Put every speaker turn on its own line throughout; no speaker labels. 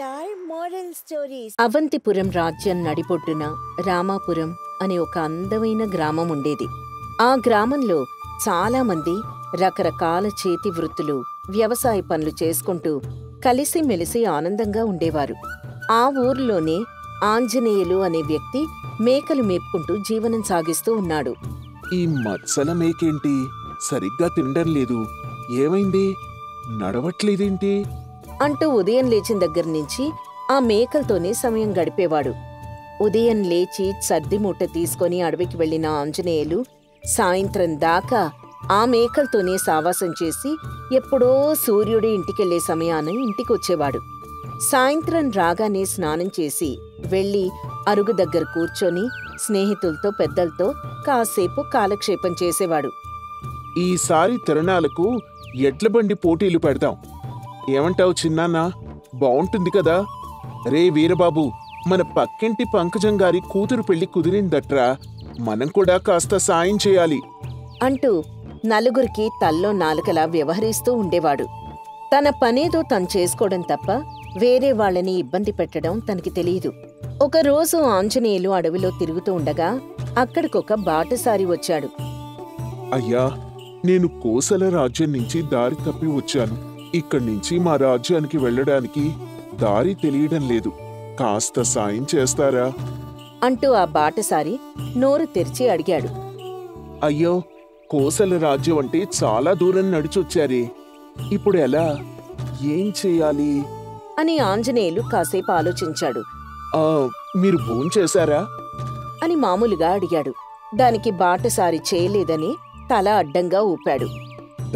are moral stories.
Avantipuram రాజ్యం నడిబొడ్డున రామాపురం అనే ఒక అందమైన గ్రామం ఉండేది. ఆ గ్రామంలో చాలామంది రకరకాల చేతి వృత్తులు, వ్యవసాయ పనులు చేసుకుంటూ కలిసిమెలిసి ఆనందంగా ఉండేవారు. ఆ ఊర్లోనే ఆంజనేయులు అనే వ్యక్తి మేకలు మేపుకుంటూ జీవనం సాగిస్తూ ఉన్నాడు.
ఈ మత్సల మేకేంటి సరిగ్గా తినడం లేదు, ఏమైంది, నడవట్లేదేంటి
అంటూ ఉదయం లేచిన దగ్గర నుంచి ఆ మేకలతోనే సమయం గడిపేవాడు. ఉదయం లేచి సర్ది మూట తీసుకొని అడవికి వెళ్లిన ఆంజనేయులు సాయంత్రం దాకా ఆ మేకలతోనే సావాసం చేసి ఎప్పుడో సూర్యుడి ఇంటికెళ్లే సమయాన ఇంటికొచ్చేవాడు. సాయంత్రం రాగానే స్నానం చేసి వెళ్లి అరుగు దగ్గర కూర్చొని స్నేహితులతో పెద్దలతో కాసేపు కాలక్షేపం చేసేవాడు.
ఈసారి తిరణాలకు ఎడ్ల బండి పోటీలు పెడదాం, ఏమంటావు చిన్నాన్నా? బావుంటుంది కదా. రే వీరబాబు, మన పక్కింటి పంకజం గారి కూతురు పెళ్లి కుదిరిందట్రా, మనం కూడా కాస్త సాయం చేయాలి
అంటూ నలుగురికి తల్లో నాలుకలా వ్యవహరిస్తూ ఉండేవాడు. తన పనేదో తను చేసుకోవడం తప్ప వేరే వాళ్ళని ఇబ్బంది పెట్టడం తనకి తెలియదు. ఒకరోజు ఆంజనేయులు అడవిలో తిరుగుతూ ఉండగా అక్కడికొక బాటసారి వచ్చాడు.
అయ్యా, నేను కోసల రాజ్యం నుంచి దారి తప్పి వచ్చాను. ఇక్కడి నుంచి మా రాజ్యానికి వెళ్ళడానికి దారి తెలియడం లేదు, కాస్త సాయం చేస్తారా
అంటూ ఆ బాటసారి నోరు తెరిచి అడిగాడు.
అయ్యో, కోసల రాజ్యం అంటే చాలా దూరం నడిచొచ్చారే, ఇప్పుడు ఎలా, ఏం చెయ్యాలి
అని ఆంజనేయులు కాసేపు ఆలోచించాడు.
మీరు భోంచేశారా
అని మామూలుగా అడిగాడు. దానికి బాటసారి చేయలేదని తల అడ్డంగా ఊపాడు.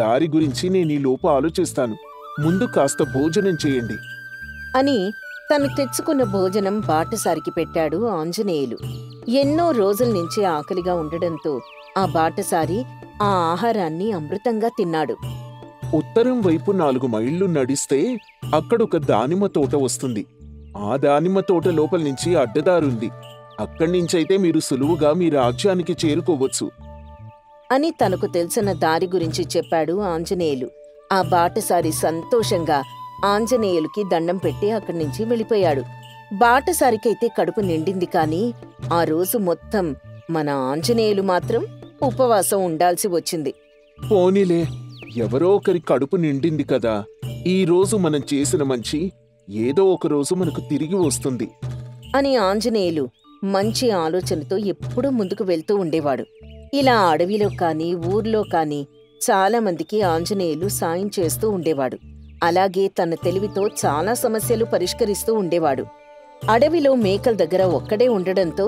దారి గురించి నేను ఈ లోపు ఆలోచిస్తాను, ముందు కాస్త భోజనం చేయండి
అని తను తెచ్చుకున్న భోజనం బాటసారికి పెట్టాడు ఆంజనేయులు. ఎన్నో రోజుల నుంచి ఆకలిగా ఉండడంతో ఆ బాటసారి ఆ ఆహారాన్ని అమృతంగా తిన్నాడు.
ఉత్తరం వైపు 4 మైళ్ళు నడిస్తే అక్కడొక దానిమ్మ తోట వస్తుంది. ఆ దానిమ్మ తోట లోపల నుంచి అడ్డదారుంది, అక్కడి నుంచైతే మీరు సులువుగా మీ రాజ్యానికి చేరుకోవచ్చు
అని తనకు తెలిసిన దారి గురించి చెప్పాడు ఆంజనేయులు. ఆ బాటసారి సంతోషంగా ఆంజనేయులకి దండం పెట్టి అక్కడి నుంచి వెళ్ళిపోయాడు. బాటసారికైతే కడుపు నిండింది, కాని ఆ రోజు మొత్తం మన ఆంజనేయులు మాత్రం ఉపవాసం ఉండాల్సి వచ్చింది.
పోనీలే, ఎవరో ఒకరి కడుపు నిండింది కదా, ఈ రోజు మనం చేసిన మంచి ఏదో ఒక రోజు మనకు తిరిగి వస్తుంది
అని ఆంజనేయులు మంచి ఆలోచనతో ఎప్పుడూ ముందుకు వెళ్తూ ఉండేవాడు. ఇలా అడవిలో కాని ఊర్లో కాని చాలా మందికి ఆంజనేయులు సాయం చేస్తూ ఉండేవాడు. అలాగే తన తెలివితో చాలా సమస్యలు పరిష్కరిస్తూ ఉండేవాడు. అడవిలో మేకల దగ్గర ఒక్కడే ఉండడంతో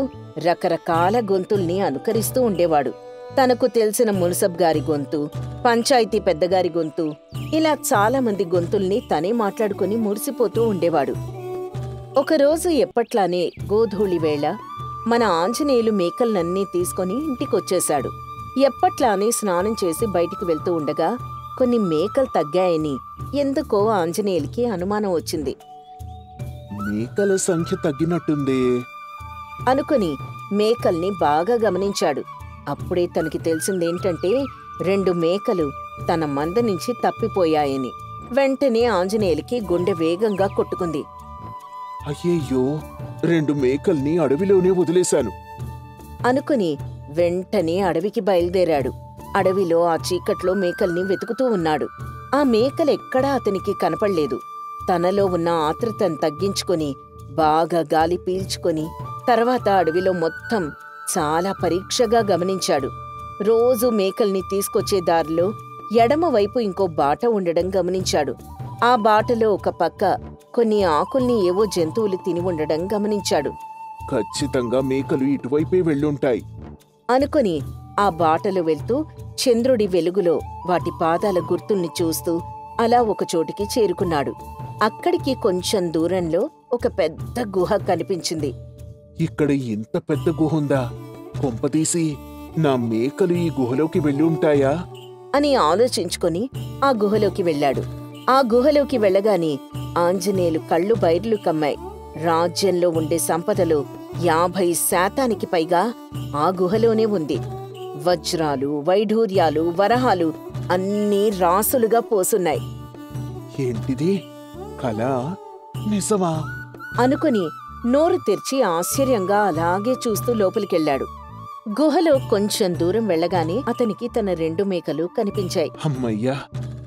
రకరకాల గొంతుల్ని అనుకరిస్తూ ఉండేవాడు. తనకు తెలిసిన మున్సబ్ గారి గొంతు, పంచాయతీ పెద్దగారి గొంతు, ఇలా చాలా మంది గొంతుల్ని తనే మాట్లాడుకుని మురిసిపోతూ ఉండేవాడు. ఒకరోజు ఎప్పట్లానే గోధూళి వేళ మన ఆంజనేయులు మేకలనన్నీ తీసుకుని ఇంటికొచ్చేశాడు. ఎప్పట్లానే స్నానం చేసి బయటికి వెళ్తూ ఉండగా కొన్ని మేకలు తగ్గాయని ఎందుకో ఆంజనేయులకి అనుమానం వచ్చింది.
మేకల సంఖ్య తగ్గినట్టుందే
అనుకుని మేకల్ని బాగా గమనించాడు. అప్పుడే తనకి తెలిసిందేంటంటే 2 మేకలు తన మంద నుంచి తప్పిపోయాయని. వెంటనే ఆంజనేయులకి గుండె వేగంగా కొట్టుకుంది.
అయ్యయ్యో, 2 మేకల్ని అడవిలోనే వదిలేశాను
అనుకుని వెంటనే అడవికి బయలుదేరాడు. అడవిలో ఆ చీకట్లో మేకల్ని వెతుకుతూ ఉన్నాడు. ఆ మేకలెక్కడా అతనికి కనపడలేదు. తనలో ఉన్న ఆత్రతను తగ్గించుకొని బాగా గాలి పీల్చుకొని తర్వాత అడవిలో మొత్తం చాలా పరీక్షగా గమనించాడు. రోజూ మేకల్ని తీసుకొచ్చే దారిలో ఎడమవైపు ఇంకో బాట ఉండడం గమనించాడు. ఆ బాటలో ఒక పక్క కొన్ని ఆకుల్ని ఏవో జంతువులు తిని ఉండడం గమనించాడు.
ఖచ్చితంగా మేకలు ఇటువైపే వెళ్ళుంటాయి
అనుకుని ఆ బాటలో వెళ్తూ చంద్రుడి వెలుగులో వాటి పాదాల గుర్తుల్ని చూస్తూ అలా ఒక చోటికి చేరుకున్నాడు. అక్కడికి కొంచెం దూరంలో ఒక పెద్ద గుహ కనిపించింది.
ఇక్కడ ఇంత పెద్ద గుహ ఉందా? కొంపతీసి నా మేకలు ఈ గుహలోకి వెళ్ళి ఉంటాయా
అని ఆలోచించుకొని ఆ గుహలోకి వెళ్ళాడు. ఆ గుహలోకి వెళ్ళగానే ఆంజనేయులు కళ్ళు బైర్లు కమ్మాయి. రాజ్యంలో ఉండే సంపదలో 50% పైగా ఆ గుహలోనే ఉంది. వజ్రాలు, వైఢూర్యాలు, వరహాలు అన్నీ రాసులుగా పోసున్నాయి.
ఏంటిది, కళ? నిజమా?
అనుకుని నోరు తెరిచి ఆశ్చర్యంగా అలాగే చూస్తూ లోపలికెళ్లాడు. గుహలో కొంచెం దూరం వెళ్ళగానే అతనికి తన 2 మేకలు కనిపించాయి.
అమ్మయ్యా,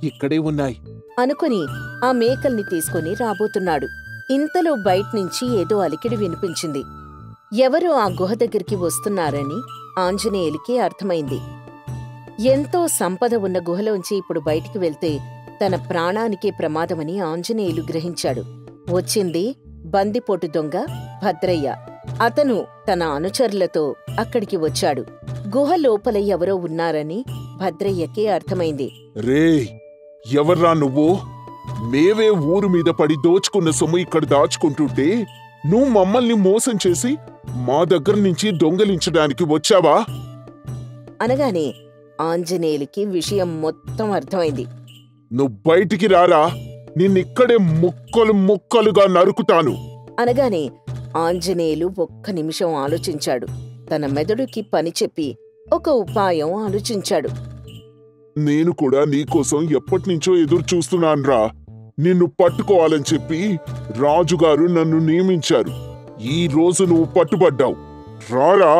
ఇక్కడే ఉన్నాయి
అనుకుని ఆ మేకల్ని తీసుకుని రాబోతున్నాడు. ఇంతలో బయట్నుంచి ఏదో అలికిడి వినిపించింది. ఎవరో ఆ గుహ దగ్గరికి వస్తున్నారని ఆంజనేయులికి అర్థమైంది. ఎంతో సంపద ఉన్న గుహలోంచి ఇప్పుడు బయటికి వెళ్తే తన ప్రాణానికే ప్రమాదమని ఆంజనేయులు గ్రహించాడు. వచ్చింది బందిపోటు దొంగ భద్రయ్య. అతను తన అనుచరులతో అక్కడికి వచ్చాడు. గుహ లోపల ఎవరో ఉన్నారని భద్రయ్యకి అర్థమైంది.
రేయ్, ఎవర్రా నువ్వు? మేవే ఊరు మీద పడి దోచుకున్న సొమ్ము ఇక్కడ దాచుకుంటుంటే నువ్వు మమ్మల్ని మోసం చేసి మా దగ్గర నుంచి దొంగలించడానికి వచ్చావా?
అనగానే ఆంజనేయులికి విషయం మొత్తం అర్థమైంది.
నువ్వు బయటికి రారా, నిన్నిక్కడే ముక్కలు ముక్కలుగా నరుకుతాను
అనగానే ఆంజనేయులు ఒక్క నిమిషం ఆలోచించాడు. తన మెదడుకి పని చెప్పి ఒక ఉపాయం ఆలోచించాడు.
నేను కూడా నీకోసం ఎప్పటినుంచో ఎదురు చూస్తున్నాన్రా. నిన్ను పట్టుకోవాలని చెప్పి రాజుగారు నన్ను నియమించారు. ఈ రోజు నువ్వు పట్టుబడ్డావు. రారా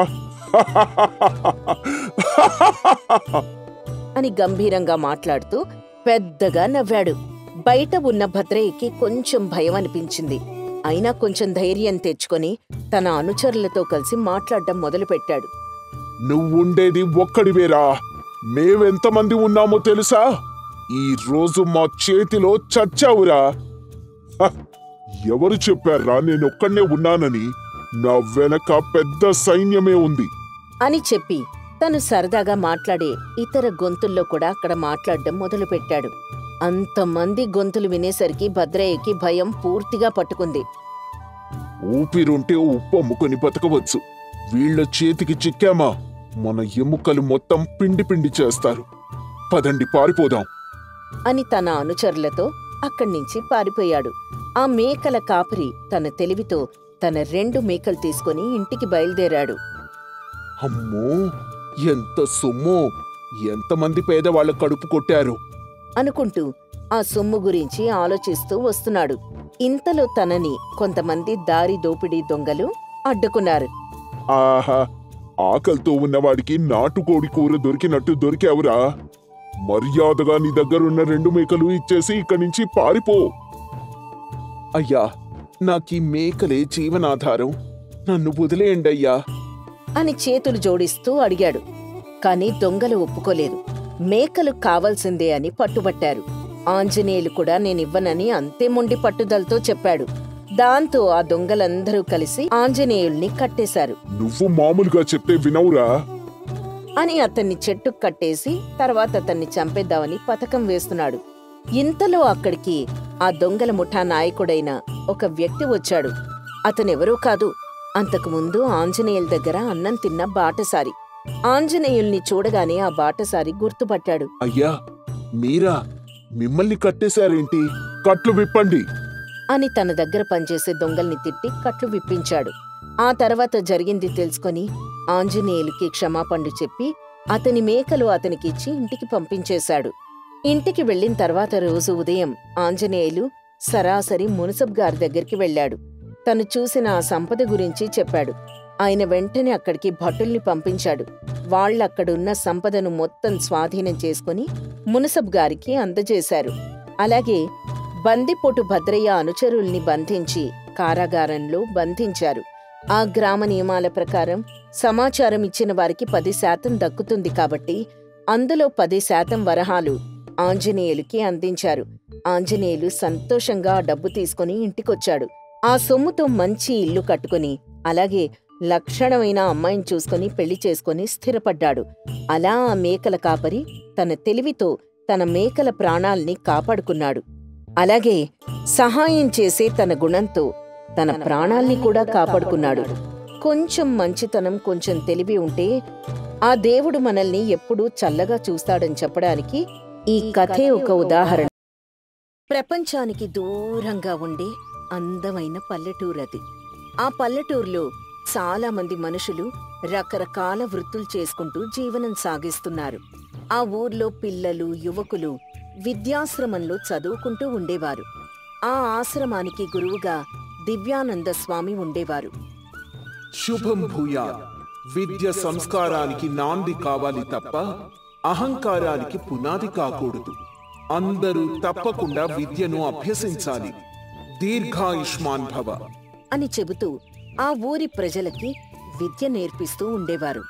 అని గంభీరంగా మాట్లాడుతూ పెద్దగా నవ్వాడు. బయట ఉన్న భద్రయ్యకి కొంచెం భయం అనిపించింది. అయినా కొంచెం ధైర్యం తెచ్చుకొని తన అనుచరులతో కలిసి మాట్లాడడం మొదలుపెట్టాడు.
నువ్వుండేది ఒక్కడివేరా. మేవెంతమంది ఉన్నామో తెలుసా? ఈ రోజు మా చేతిలో చచ్చావురా. ఎవరు చెప్పారా నేనొక్కడే ఉన్నానని? నా వెనక పెద్ద సైన్యమే ఉంది
అని చెప్పి తను సరదాగా మాట్లాడే ఇతర గొంతుల్లో కూడా అక్కడ మాట్లాడడం మొదలుపెట్టాడు. అంతమంది గొంతులు వినేసరికి భద్రయ్యకి భయం పూర్తిగా పట్టుకుంది.
ఊపిరుంటే ఉప్పమ్ముకొని బతకవచ్చు. వీళ్ల చేతికి చిక్కామా మన ఎముకలు మొత్తం పిండి పిండి చేస్తారు. పదండి, పారిపోదాం
అని తన అనుచరులతో అక్కడ్నించి పారిపోయాడు. ఆ మేకల కాపరి తన తెలివితో తన 2 మేకలు తీసుకుని ఇంటికి బయలుదేరాడు.
అమ్మో, ఎంత సొమ్ము! ఎంతమంది పేదవాళ్ల కడుపు కొట్టారు
అనుకుంటూ ఆ సొమ్ము గురించి ఆలోచిస్తూ వస్తున్నాడు. ఇంతలో తనని కొంతమంది దారి దోపిడీ దొంగలు అడ్డుకున్నారు.
ఆహా, ఆకలితో ఉన్నవాడికి నాటుకోడి కూర దొరికినట్టు దొరికావురా. మర్యాదగా నీ దగ్గరున్న 2 మేకలు ఇచ్చేసి ఇక్కడి నుంచి పారిపో. అయ్యా, నాకీ మేకలే జీవనాధారం. నన్ను వదిలేయండయ్యా
అని చేతులు జోడిస్తూ అడిగాడు. కాని దొంగలు ఒప్పుకోలేదు. మేకలు కావాల్సిందే అని పట్టుబట్టారు. ఆంజనేయులు కూడా నేనివ్వనని అంతే మొండి పట్టుదలతో చెప్పాడు. దాంతో ఆ దొంగలందరూ కలిసి ఆంజనేయుల్ని కట్టేశారు.
నువ్వు మామూలుగా చెప్తే వినవురా
అని అతన్ని చెట్టుకు కట్టేసి తర్వాత అతన్ని చంపేద్దామని పథకం వేస్తున్నాడు. ఇంతలో అక్కడికి ఆ దొంగల ముఠా నాయకుడైన ఒక వ్యక్తి వచ్చాడు. అతనెవరో కాదు, అంతకుముందు ఆంజనేయుల దగ్గర అన్నం తిన్న బాటసారి. ఆంజనేయుల్ని చూడగానే ఆ బాటసారి గుర్తుపట్టాడు.
అయ్యా, మీరా? మిమ్మల్ని కట్టేశారేంటి? కట్లు విప్పండి
అని తన దగ్గర పనిచేసే దొంగల్ని తిట్టి కట్లు విప్పించాడు. ఆ తర్వాత జరిగింది తెలుసుకొని ఆంజనేయులకి క్షమాపణలు చెప్పి అతని మేకలు అతనికిచ్చి ఇంటికి పంపించేశాడు. ఇంటికి వెళ్లిన తర్వాత రోజు ఉదయం ఆంజనేయులు సరాసరి మునసబ్ గారి దగ్గరికి వెళ్లాడు. తను చూసిన ఆ సంపద గురించి చెప్పాడు. ఆయన వెంటనే అక్కడికి భటుల్ని పంపించాడు. వాళ్ళక్కడున్న సంపదను మొత్తం స్వాధీనం చేసుకుని మునసబ్ గారికి అందజేశారు. అలాగే బందిపోటు భద్రయ్య అనుచరుల్ని బంధించి కారాగారంలో బంధించారు. ఆ గ్రామ నియమాల ప్రకారం సమాచారం ఇచ్చిన వారికి 10% దక్కుతుంది కాబట్టి అందులో 10% వరహాలు ఆంజనేయులకి అందించారు. ఆంజనేయులు సంతోషంగా ఆ డబ్బు తీసుకుని ఇంటికొచ్చాడు. ఆ సొమ్ముతో మంచి ఇల్లు కట్టుకుని అలాగే లక్షణమైన అమ్మాయిని చూసుకుని పెళ్లి చేసుకుని స్థిరపడ్డాడు. అలా ఆ మేకల కాపరి తన తెలివితో తన మేకల ప్రాణాల్ని కాపాడుకున్నాడు. అలాగే సహాయం చేసే తన గుణంతో తన ప్రాణాల్ని కూడా కాపాడుకున్నాడు. కొంచెం మంచితనం, కొంచెం తెలివి ఉంటే ఆ దేవుడు మనల్ని ఎప్పుడూ చల్లగా చూస్తాడని చెప్పడానికి ఈ కథే ఒక ఉదాహరణ. ప్రపంచానికి దూరంగా ఉండే అందమైన పల్లెటూరది. ఆ పల్లెటూరులో చాలా మంది మనుషులు రకరకాల వృత్తులు చేసుకుంటూ జీవనం సాగిస్తున్నారు. ఆ ఊర్లో పిల్లలు, యువకులు విద్యాశ్రమంలో చదువుకుంటూ ఉండేవారు. ఆ ఆశ్రమానికి గురువుగా దివ్యానంద స్వామి ఉండేవారు.
శుభం భూయాత్. విద్య సంస్కారానికి నాంది కావాలి తప్ప అహంకారానికి పునాది కాకూడదు. అందరూ తప్పకుండా విద్యను అభ్యసించాలి. దీర్ఘాయుష్మాన్ భవ
అని చెబుతూ ఆ ఊరి ప్రజలకి విద్య నేర్పిస్తూ ఉండేవారు.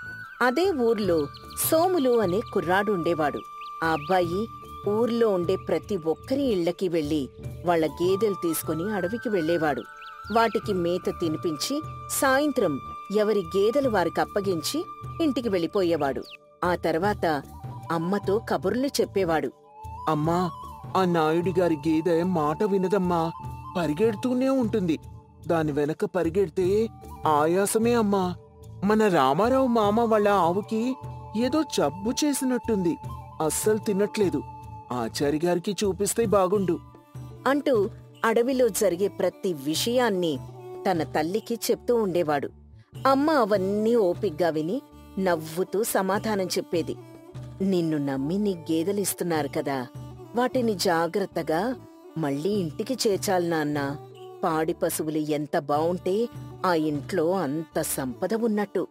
అదే ఊర్లో సోములు అనే కుర్రాడు ఉండేవాడు. ఆ అబ్బాయి ఊర్లో ఉండే ప్రతి ఒక్కరి ఇళ్లకి వెళ్లి వాళ్ల గేదెలు తీసుకుని అడవికి వెళ్లేవాడు. వాటికి మేత తినిపించి సాయంత్రం ఎవరి గేదెలు వారికి అప్పగించి ఇంటికి వెళ్ళిపోయేవాడు. ఆ తర్వాత అమ్మతో కబుర్లు చెప్పేవాడు.
అమ్మా, ఆ నాయుడిగారి గేదె మాట వినదమ్మా, పరిగెడుతూనే ఉంటుంది. దాని వెనక పరిగెడితే ఆయాసమే అమ్మా. మన రామారావు మామ వాళ్ళ ఆవుకి ఏదో జబ్బు చేసినట్టుంది, అస్సలు తినట్లేదు. ఆచారి గారికి చూపిస్తే బాగుండు
అంటూ అడవిలో జరిగే ప్రతి విషయాన్ని తన తల్లికి చెప్తూ ఉండేవాడు. అమ్మ అవన్నీ ఓపిగ్గా విని నవ్వుతూ సమాధానం చెప్పేది. నిన్ను నమ్మి నీ గేదెలిస్తున్నారు కదా, వాటిని జాగ్రత్తగా మళ్ళీ ఇంటికి చేర్చాలి నాన్నా. పాడి పశువులు ఎంత బావుంటే ఆ ఇంట్లో అంత సంపద ఉన్నట్టు.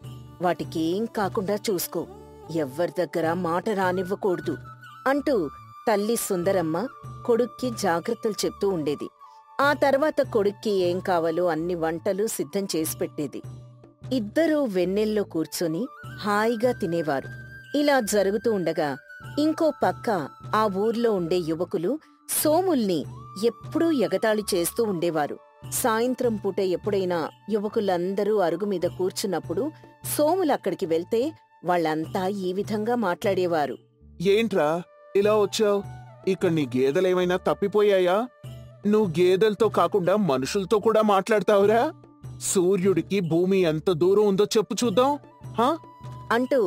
వాటికేం కాకుండా చూసుకో, ఎవ్వరి దగ్గర మాట రానివ్వకూడదు అంటూ తల్లి సుందరమ్మ కొడుక్కి జాగ్రత్తలు చెప్తూ ఉండేది. ఆ తర్వాత కొడుక్కి ఏం కావాలో అన్ని వంటలు సిద్ధం చేసి పెట్టేది. ఇద్దరూ వెన్నెల్లో కూర్చొని హాయిగా తినేవారు. ఇలా జరుగుతూ ఉండగా ఇంకో పక్క ఆ ఊర్లో ఉండే యువకులు సోముల్ని ఎప్పుడూ ఎగతాళి చేస్తూ ఉండేవారు. సాయంత్రం పూట ఎప్పుడైనా యువకులందరూ అరుగుమీద కూర్చున్నప్పుడు సోములక్కడికి వెళ్తే వాళ్ళంతా ఈ విధంగా మాట్లాడేవారు.
ఏంట్రా ఇలా వచ్చావు? ఇక్కడ నీ గేదెలేమైనా తప్పిపోయాయా? నువ్వు గేదెలతో కాకుండా మనుషులతో కూడా మాట్లాడతావురా? సూర్యుడికి భూమి ఎంత దూరం ఉందో చెప్పు చూద్దాం హా
అంటూ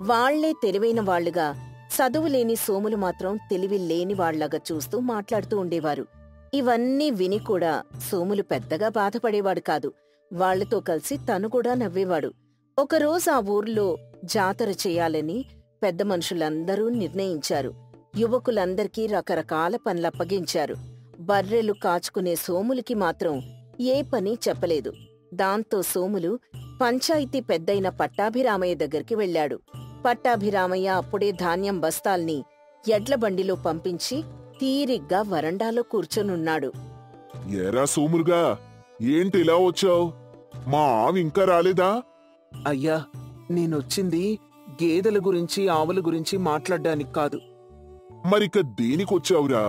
వాళ్లే తెలివైన వాళ్లుగా, చదువులేని సోములు మాత్రం తెలివి లేని వాళ్లాగా చూస్తూ మాట్లాడుతూ ఉండేవారు. ఇవన్నీ విని కూడా సోములు పెద్దగా బాధపడేవాడు కాదు. వాళ్లతో కలిసి తను కూడా నవ్వేవాడు. ఒకరోజు ఆ ఊర్లో జాతర చేయాలని పెద్ద మనుషులందరూ నిర్ణయించారు. యువకులందరికీ రకరకాల పనులప్పగించారు. బర్రెలు కాచుకునే సోములకి మాత్రం ఏ పని చెప్పలేదు. దాంతో సోములు పంచాయితీ పెద్దయిన పట్టాభిరామయ్య దగ్గరికి వెళ్లాడు. పట్టాభిరామయ్య అప్పుడే ధాన్యం బస్తాల్ని ఎడ్ల బండిలో పంపించి తీరిగ్గా వరండాలో కూర్చొనున్నాడు.
ఏరా సోములుగా, ఏంటి ఇలా వచ్చావు? మా ఆవి ఇంకా రాలేదా?
అయ్యా, నేనొచ్చింది గేదెల గురించి ఆవుల గురించి మాట్లాడ్డానికి కాదు.
మరిక దేనికొచ్చావురా?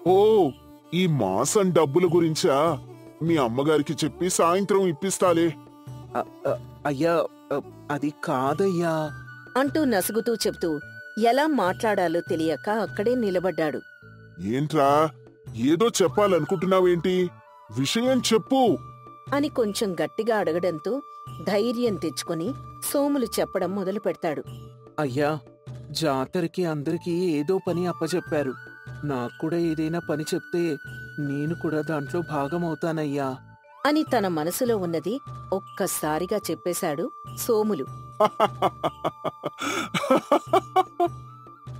ఓ, ఈ మాసం డబ్బుల గురించా? మీ అమ్మగారికి చెప్పి సాయంత్రం ఇప్పిస్తాలే.
అయ్యా, అది కాదయ్యా
అంటూ నసుగుతూ చెప్తూ ఎలా మాట్లాడాలో తెలియక అక్కడే నిలబడ్డాడు.
ఏంట్రా, ఏదో చెప్పాలనుకుంటున్నావేంటి? విషయం చెప్పు
అని కొంచెం గట్టిగా అడగడంతో ధైర్యం తెచ్చుకొని సోములు చెప్పడం మొదలు పెడతాడు.
అయ్యా, జాతరకి అందరికీ ఏదో పని అప్పచెప్పారు. నాక్కూడా ఏదైనా పని చెప్తే నేను కూడా దాంట్లో భాగమవుతానయ్యా
అని తన మనసులో ఉన్నది ఒక్కసారిగా చెప్పేశాడు సోములు.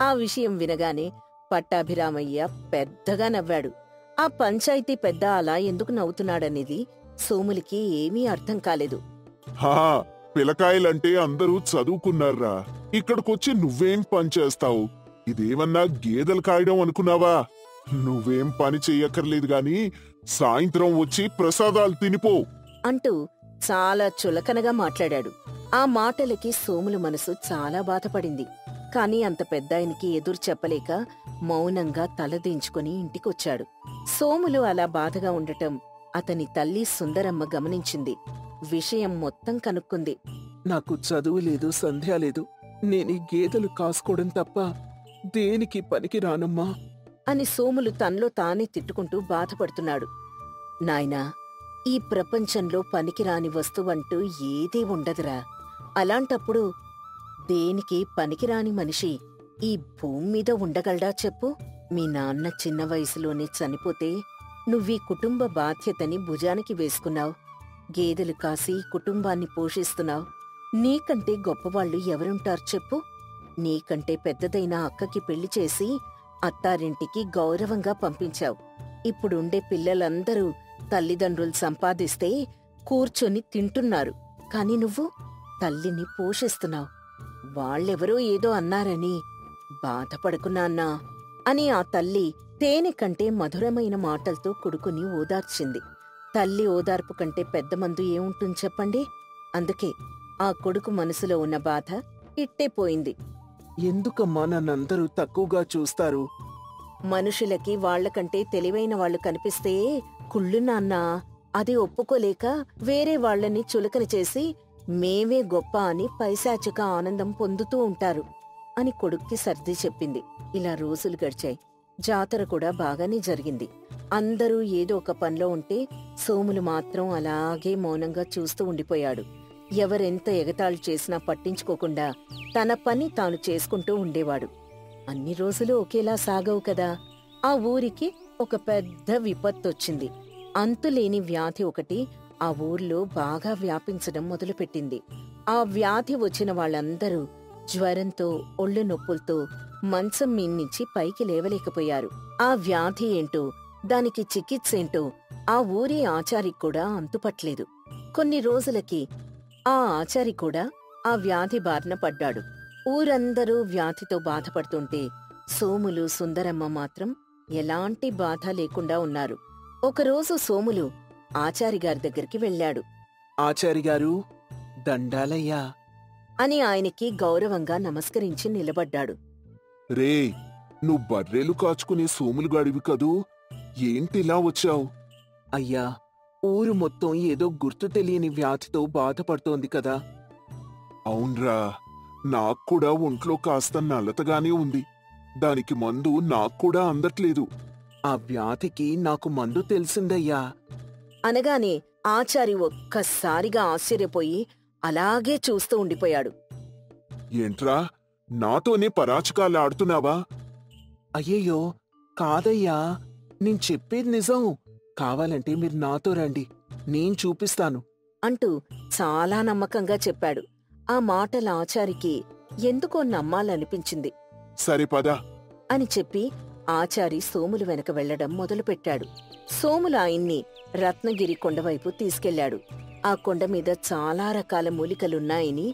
ఆ విషయం వినగానే పట్టాభిరామయ్య పెద్దగా నవ్వాడు. ఆ పంచాయతీ పెద్ద అలా ఎందుకు నవ్వుతున్నాడనేది సోములికి ఏమీ అర్థం కాలేదు.
హా, పిల్లకాయలంటే అందరూ చదువుకున్నారా? ఇక్కడికొచ్చి నువ్వేం పని చేస్తావు? ఇదేమన్నా గేదెలు కాయడం అనుకున్నావా? నువ్వేం పని చెయ్యక్కర్లేదు గాని సాయంత్రం వచ్చి ప్రసాదాలు తినిపో
అంటూ చాలా చులకనగా మాట్లాడాడు. ఆ మాటలకి సోములు మనసు చాలా బాధపడింది. కాని అంత పెద్దాయనికి ఎదురు చెప్పలేక మౌనంగా తలదించుకుని ఇంటికొచ్చాడు. సోములు అలా బాధగా ఉండటం అతని తల్లి సుందరమ్మ గమనించింది. విషయం మొత్తం కనుక్కుంది.
నాకు చదువు లేదు, సంధ్య లేదు. నేనీ గేదెలు కాసుకోవడం తప్ప దేనికి పనికి రానమ్మా
అని సోములు తనలో తానే తిట్టుకుంటూ బాధపడుతున్నాడు. నాయనా, ఈ ప్రపంచంలో పనికిరాని వస్తువంటూ ఏదీ ఉండదురా. అలాంటప్పుడు దేనికి పనికిరాని మనిషి ఈ భూమి మీద ఉండగలడా చెప్పు? మీ నాన్న చిన్న వయసులోనే చనిపోతే నువ్వీ కుటుంబ బాధ్యతని భుజానికి వేసుకున్నావు. గేదెలు కాసి కుటుంబాన్ని పోషిస్తున్నావు. నీకంటే గొప్పవాళ్లు ఎవరుంటారు చెప్పు? నీకంటే పెద్దదైన అక్కకి పెళ్లి చేసి అత్తారింటికి గౌరవంగా పంపించావు. ఇప్పుడుండే పిల్లలందరూ తల్లిదండ్రులు సంపాదిస్తే కూర్చొని తింటున్నారు. కాని నువ్వు తల్లిని పోషిస్తున్నావు. వాళ్ళెవరో ఏదో అన్నారని బాధపడకు నాన్నా అని ఆ తల్లి తేనె కంటే మధురమైన మాటలతో కొడుకుని ఓదార్చింది. తల్లి ఓదార్పు కంటే పెద్ద మందు ఏముంటుంది చెప్పండి. అందుకే ఆ కొడుకు మనసులో ఉన్న బాధ ఇట్టే పోయింది.
ఎందుకమ్మా నన్నందరూ తక్కువగా చూస్తారు?
మనుషులకి వాళ్లకంటే తెలివైన వాళ్ళు కనిపిస్తే కుళ్ళు నాన్నా అది ఒప్పుకోలేక వేరే వాళ్ళని చులకన చేసి మేమే గొప్ప అని పైశాచిక ఆనందం పొందుతూ ఉంటారు అని కొడుక్కి సర్ది చెప్పింది. ఇలా రోజులు గడిచాయి. జాతర కూడా బాగానే జరిగింది. అందరూ ఏదో ఒక పనిలో ఉంటే సోములు మాత్రం అలాగే మౌనంగా చూస్తూ ఉండిపోయాడు. ఎవరెంత ఎగతాళి చేసినా పట్టించుకోకుండా తన పని తాను చేసుకుంటూ ఉండేవాడు. అన్ని రోజులు ఒకేలా సాగవు కదా. ఆ ఊరికి ఒక పెద్ద విపత్తొచ్చింది. అంతులేని వ్యాధి ఒకటి ఆ ఊర్లో బాగా వ్యాపించడం మొదలుపెట్టింది. ఆ వ్యాధి వచ్చిన వాళ్ళందరూ జ్వరంతో ఒళ్ళు నొప్పులతో మంచం మీన్నించి పైకి లేవలేకపోయారు. ఆ వ్యాధి ఏంటో దానికి చికిత్సేంటో ఆ ఊరి ఆచారికి కూడా అంతుపట్లేదు. కొన్ని రోజులకి ఆ ఆచారి కూడా ఆ వ్యాధి బారిన పడ్డాడు. ఊరందరూ వ్యాధితో బాధపడుతుంటే సోములు సుందరమ్మ మాత్రం ఎలాంటి బాధ లేకుండా ఉన్నారు. ఒకరోజు సోములు ఆచారిగారి దగ్గరికి వెళ్ళాడు.
ఆచారిగారు, దండాలయ్యా
అని ఆయనకి గౌరవంగా నమస్కరించి నిలబడ్డాడు.
రే, నువ్వు బర్రెలు కాచుకునే సోములు గడివి కదూ, ఏంటిలా వచ్చావు?
అయ్యా, ఊరు మొత్తం ఏదో గుర్తు తెలియని వ్యాధితో బాధపడుతోంది కదా.
అవునరా, నాక్కూడా ఒంట్లో కాస్త నల్లతగానే ఉంది. దానికి మందు నాక్కూడా అందట్లేదు.
ఆ వ్యాధికి నాకు మందు తెలిసిందయ్యా
అనగానే ఆచారి ఒక్కసారిగా ఆశ్చర్యపోయి అలాగే చూస్తూ ఉండిపోయాడు.
ఏంట్రా, నాతోనే పరాచకాలు ఆడుతున్నావా?
అయ్యయ్యో, కాదయ్యా, నేను చెప్పేది నిజం. కావాలంటే మీరు నాతో రండి, నేను చూపిస్తాను
అంటూ చాలా నమ్మకంగా చెప్పాడు. ఆ మాటల ఆచారికి ఎందుకో నమ్మాలనిపించింది.
సరే పద.
అని చెప్పి ఆచారి సోములు వెనక వెళ్లడం మొదలుపెట్టాడు. సోములు ఆయన్ని రత్నగిరి కొండవైపు తీసుకెళ్లాడు. ఆ కొండ మీద చాలా రకాల మూలికలున్నాయని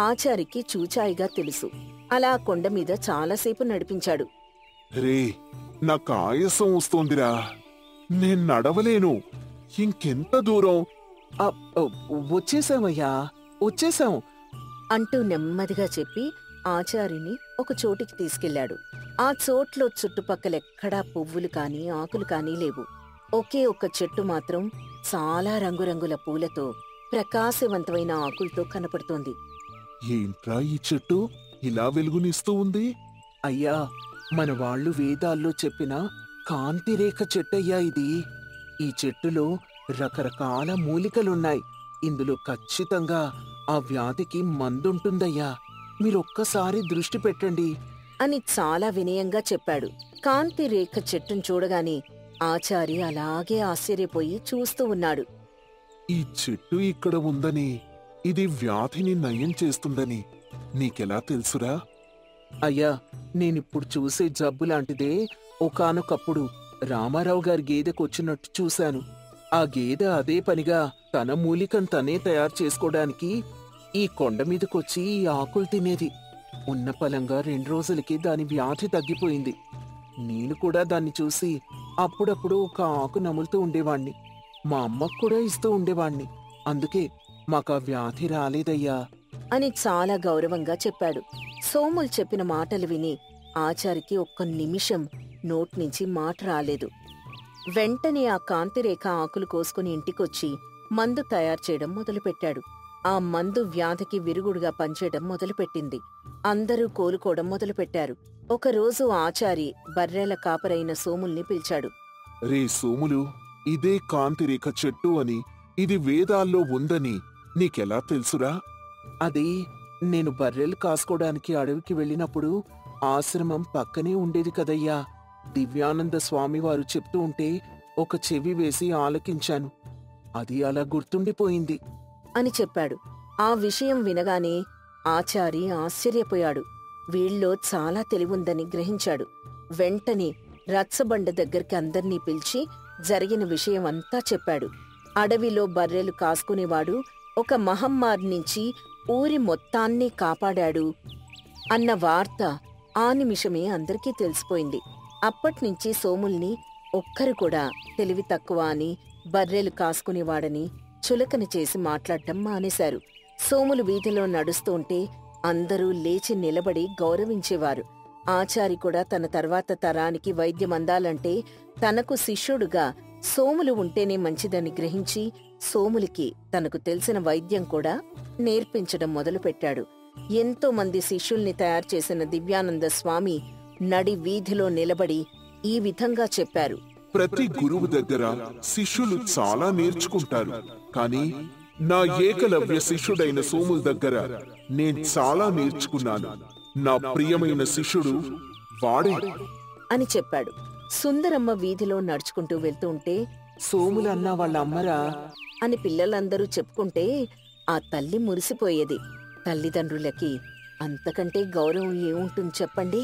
ఆచారికి చూచాయిగా తెలుసు. అలా ఆ కొండ మీద చాలాసేపు నడిపించాడు.
రే, నాకు ఆయాసం వస్తోందిరా, నేను నడవలేను. ఇంకెంత దూరం?
వచ్చేసామయ్యా, వచ్చేసాం
అంటూ నెమ్మదిగా చెప్పి ఆచారిని ఒక చోటికి తీసుకెళ్లాడు. ఆ చోట్లో చుట్టుపక్కలెక్కడా పువ్వులు కాని ఆకులు కాని లేవు. ఒకే ఒక్క చెట్టు మాత్రం చాలా రంగురంగుల పూలతో ప్రకాశవంతమైన ఆకులతో కనపడుతోంది.
ఏంట్రా ఈ చెట్టు ఇలా వెలుగునిస్తూ ఉంది?
అయ్యా, మన వాళ్ళు వేదాల్లో చెప్పిన కాంతిరేఖ చెట్టయ్యా ఇది. ఈ చెట్టులో రకరకాల మూలికలున్నాయి. ఇందులో ఖచ్చితంగా ఆ వ్యాధికి మందుంటుందయ్యా. మీరొక్కసారి దృష్టి పెట్టండి
అని చాలా వినయంగా చెప్పాడు. కాంతి రేఖ చెట్టును చూడగానే ఆచారి అలాగే ఆశ్చర్యపోయి చూస్తూ ఉన్నాడు.
ఈ చెట్టు ఇక్కడ ఉందని, ఇది వ్యాధిని నయం చేస్తుందని నీకెలా తెలుసురా?
అయ్యా, నేనిప్పుడు చూసే జబ్బు లాంటిదే ఒకానొకప్పుడు రామారావు గారి గేదెకొచ్చినట్టు చూశాను. ఆ గేదె అదే పనిగా తన మూలికను తనే తయారు చేసుకోవడానికి ఈ కొండ మీదకొచ్చి ఈ ఆకులు తినేది. ఉన్న పలంగా 2 రోజులకి దాని వ్యాధి తగ్గిపోయింది. నేను కూడా దాన్ని చూసి అప్పుడప్పుడు ఒక ఆకు నములుతూ ఉండేవాణ్ణి. మా అమ్మకు కూడా ఇస్తూ ఉండేవాణ్ణి. అందుకే మాకా వ్యాధి రాలేదయ్యా
అని చాలా గౌరవంగా చెప్పాడు. సోములు చెప్పిన మాటలు విని ఆచారికి ఒక్క నిమిషం నోట్నుంచి మాట రాలేదు. వెంటనే ఆ కాంతిరేఖ ఆకులు కోసుకుని ఇంటికొచ్చి మందు తయారు చేయడం మొదలుపెట్టాడు. ఆ మందు వ్యాధికి విరుగుడుగా పనిచేయడం మొదలుపెట్టింది. అందరూ కోలుకోవడం మొదలుపెట్టారు. ఒకరోజు ఆచారి బర్రెల కాపరైన సోముల్ని పిలిచాడు.
రే సోములు, ఇదే కాంతిరేఖ చెట్టు అని, ఇది వేదాల్లో ఉందని నీకెలా తెలుసురా?
అది నేను బర్రెలు కాసుకోవడానికి అడవికి వెళ్ళినప్పుడు ఆశ్రమం పక్కనే ఉండేది కదయ్యా. దివ్యానంద స్వామివారు చెప్తూ ఉంటే ఒక చెవి వేసి ఆలకించాను. అది అలా గుర్తుండిపోయింది
అని చెప్పాడు. ఆ విషయం వినగానే ఆచారి ఆశ్చర్యపోయాడు. వీళ్ళో చాలా తెలివుందని గ్రహించాడు. వెంటనే రచ్చబండ దగ్గరికి అందర్నీ పిలిచి జరిగిన విషయం అంతా చెప్పాడు. అడవిలో బర్రెలు కాసుకునేవాడు ఒక మహమ్మారి నుంచి ఊరి మొత్తాన్ని కాపాడాడు అన్న వార్త ఆ నిమిషమే అందరికీ తెలిసిపోయింది. అప్పట్నుంచి సోముల్ని ఒక్కరు కూడా తెలివి తక్కువ అని, బర్రెలు కాసుకునేవాడని చులకన చేసి మాట్లాడటం మానేశారు. సోములు వీధిలో నడుస్తూ ఉంటే అందరూ లేచి నిలబడి గౌరవించేవారు. ఆచారి కూడా తన తర్వాత తరానికి వైద్యం అందాలంటే తనకు శిష్యుడుగా సోములు ఉంటేనే మంచిదని గ్రహించి సోములకి తనకు తెలిసిన వైద్యం కూడా నేర్పించడం మొదలుపెట్టాడు. ఎంతో మంది శిష్యుల్ని తయారు చేసిన దివ్యానంద స్వామి నడి వీధిలో నిలబడి ఈ విధంగా చెప్పారు.
ప్రతి గురువు దగ్గర శిష్యులు చాలా నేర్చుకుంటారు, కానీ నా ఏకలవ్య శిష్యుడైన సోముల దగ్గర నేను చాలా నేర్చుకున్నాను. నా ప్రియమైన శిష్యుడు వాడే
అని చెప్పాడు. సుందరమ్మ వీధిలో నడుచుకుంటూ వెళ్తూ ఉంటే
సోములన్నా వాళ్ళ అమ్మరా
అని పిల్లలందరూ చెప్పుకుంటే ఆ తల్లి మురిసిపోయేది. తల్లిదండ్రులకి అంతకంటే గౌరవం ఏముంటుంది చెప్పండి.